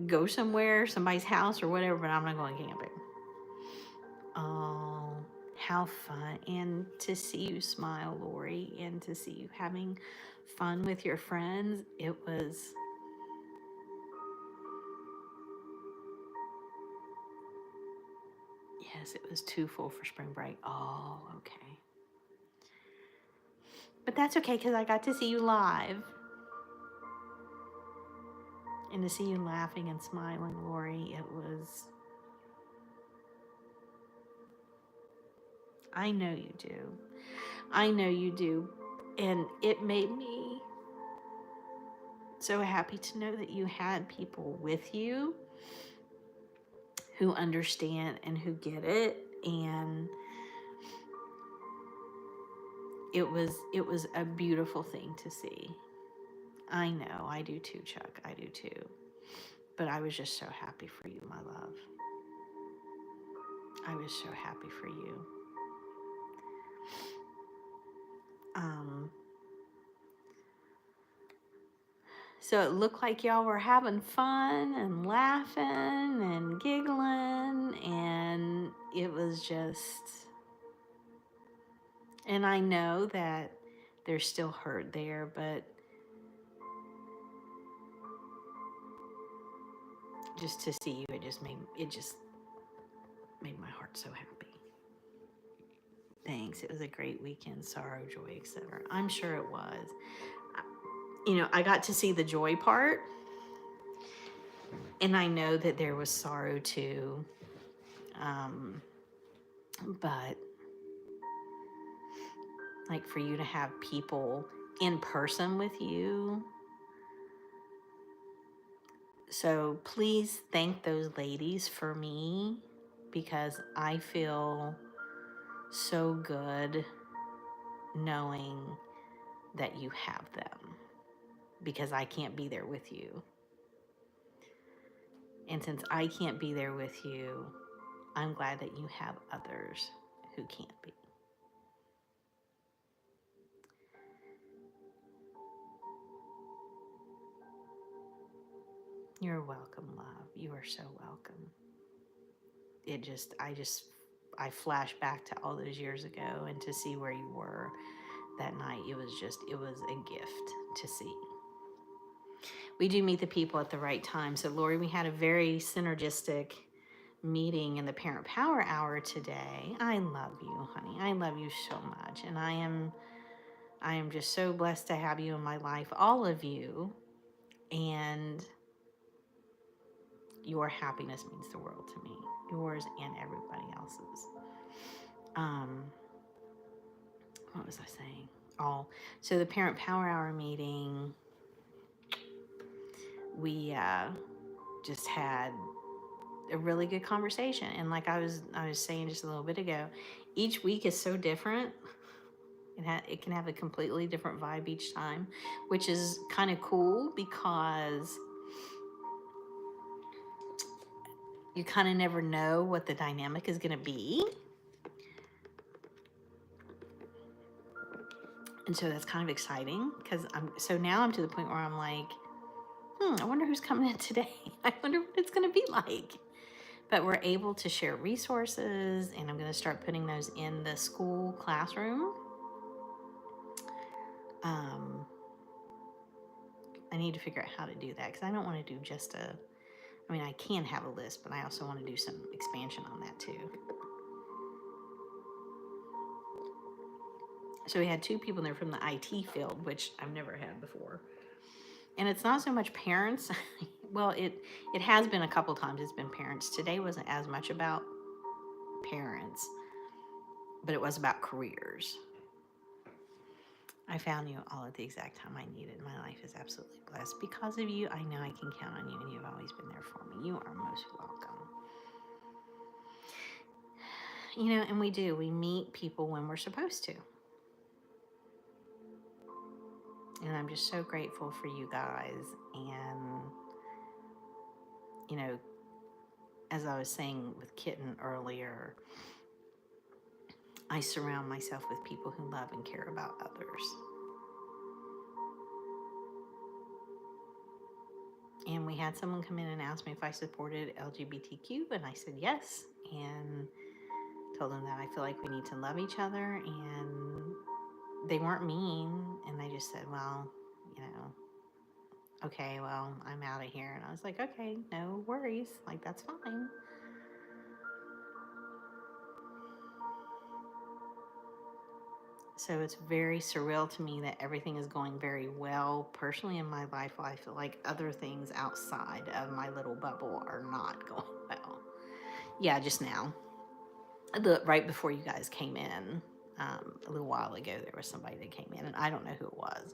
go somewhere, somebody's house or whatever, but I'm not going camping. Oh, how fun. And to see you smile, Lori, and to see you having fun with your friends, it was... Yes, it was too full for spring break. Oh, okay. But that's okay, because I got to see you live. And to see you laughing and smiling, Lori, it was... I know you do. I know you do. And it made me so happy to know that you had people with you who understand and who get it. And it was a beautiful thing to see. I know, I do too, Chuck. I do too. But I was just so happy for you, my love. I was so happy for you. So it looked like y'all were having fun and laughing and giggling, and it was just... And I know that there's still hurt there, but just to see you, it just made my heart so happy. Thanks. It was a great weekend. Sorrow, joy, etc. I'm sure it was. You know, I got to see the joy part, and I know that there was sorrow too. But like for you to have people in person with you. So please thank those ladies for me, because I feel so good knowing that you have them, because I can't be there with you. And since I can't be there with you, I'm glad that you have others who can't be. You're welcome, love. You are so welcome. I flash back to all those years ago, and to see where you were that night, it was a gift to see. We do meet the people at the right time. So Lori, we had a very synergistic meeting in the Parent Power Hour today. I love you, honey. I love you so much. And I am just so blessed to have you in my life, all of you. And your happiness means the world to me. Yours and everybody else's. What was I saying? Oh, so the Parent Power Hour meeting, we just had a really good conversation. And like I was saying just a little bit ago, each week is so different. It can have a completely different vibe each time, which is kind of cool, because you kind of never know what the dynamic is going to be. And so that's kind of exciting, because now I'm to the point where I'm like, I wonder who's coming in today. I wonder what it's going to be like. But we're able to share resources, and I'm going to start putting those in the school classroom. I need to figure out how to do that, because I don't want to do just I mean, I can have a list, but I also want to do some expansion on that too. So we had 2 people there from the IT field, which I've never had before. And it's not so much parents. Well, it has been a couple times. It's been parents. Today wasn't as much about parents, but it was about careers. I found you all at the exact time I needed. My life is absolutely blessed. Because of you, I know I can count on you, and you've always been there for me. You are most welcome. You know, and we do. We meet people when we're supposed to. And I'm just so grateful for you guys. And, you know, as I was saying with Kitten earlier, I surround myself with people who love and care about others. And we had someone come in and ask me if I supported LGBTQ, and I said yes. And told them that I feel like we need to love each other. And they weren't mean. And they just said, well, you know, okay, well, I'm out of here. And I was like, okay, no worries. Like, that's fine. So it's very surreal to me that everything is going very well personally in my life, while I feel like other things outside of my little bubble are not going well. Yeah, just now. Right before you guys came in, a little while ago, there was somebody that came in, and I don't know who it was.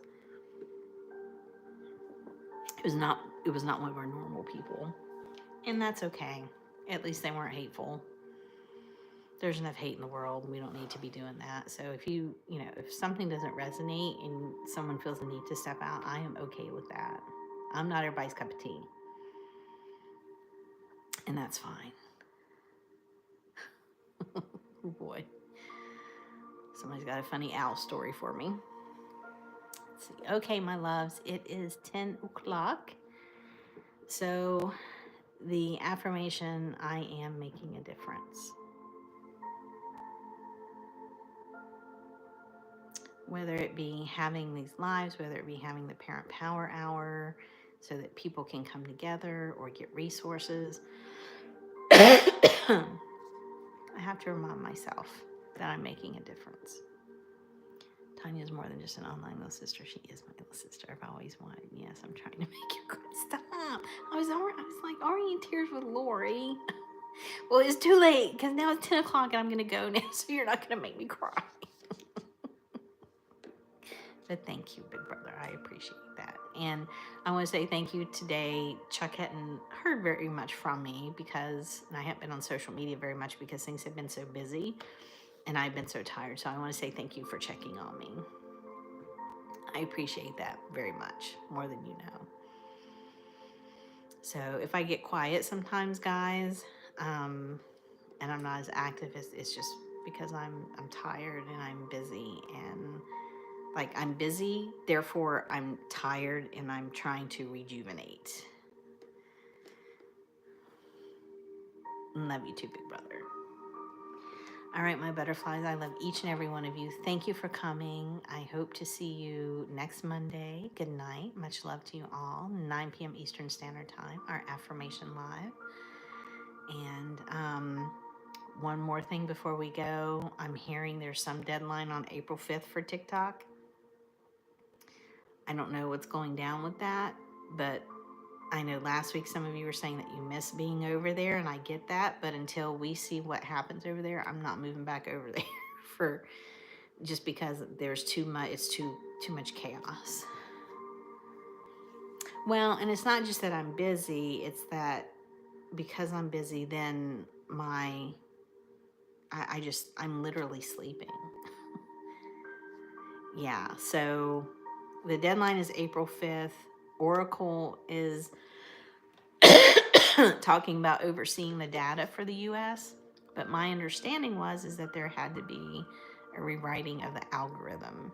It was not one of our normal people. And that's okay. At least they weren't hateful. There's enough hate in the world. We don't need to be doing that. So if something doesn't resonate and someone feels the need to step out, I am okay with that. I'm not everybody's cup of tea. And that's fine. Oh boy. Somebody's got a funny owl story for me. Let's see. Okay, my loves, it is 10 o'clock. So the affirmation, I am making a difference. Whether it be having these lives, whether it be having the Parent Power Hour so that people can come together or get resources, I have to remind myself that I'm making a difference. Tanya's more than just an online little sister. She is my little sister. I've always wanted. Yes, I'm trying to make you quit. Stop. I was like already in tears with Lori. Well, it's too late because now it's 10 o'clock and I'm going to go now, so you're not going to make me cry. But thank you, big brother. I appreciate that. And I want to say thank you today. Chuck hadn't heard very much from me because, and I haven't been on social media very much because things have been so busy and I've been so tired. So I want to say thank you for checking on me. I appreciate that very much, more than you know. So if I get quiet sometimes, guys, and I'm not as active, it's just because I'm tired and I'm busy, and like I'm busy, therefore I'm tired and I'm trying to rejuvenate. Love you too, big brother. All right, my butterflies, I love each and every one of you. Thank you for coming. I hope to see you next Monday. Good night. Much love to you all. 9 p.m. Eastern Standard Time, our affirmation live. And one more thing before we go. I'm hearing there's some deadline on April 5th for TikTok. I don't know what's going down with that, but I know last week some of you were saying that you miss being over there, and I get that, but until we see what happens over there, I'm not moving back over there for just because there's too much, it's too much chaos. Well, and it's not just that I'm busy, it's that because I'm busy, then I'm literally sleeping. Yeah, so the deadline is April 5th. Oracle is talking about overseeing the data for the U.S., but my understanding is that there had to be a rewriting of the algorithm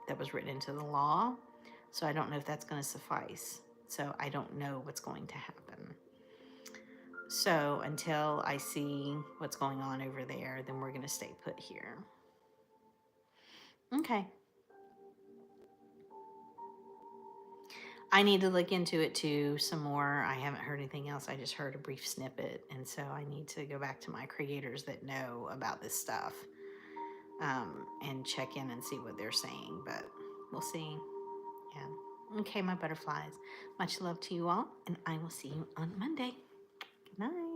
that was written into the law. So I don't know if that's going to suffice. So I don't know what's going to happen. So until I see what's going on over there, then we're going to stay put here. Okay. I need to look into it too some more. I haven't heard anything else. I just heard a brief snippet. And so I need to go back to my creators that know about this stuff and check in and see what they're saying. But we'll see. Yeah. Okay, my butterflies. Much love to you all. And I will see you on Monday. Good night.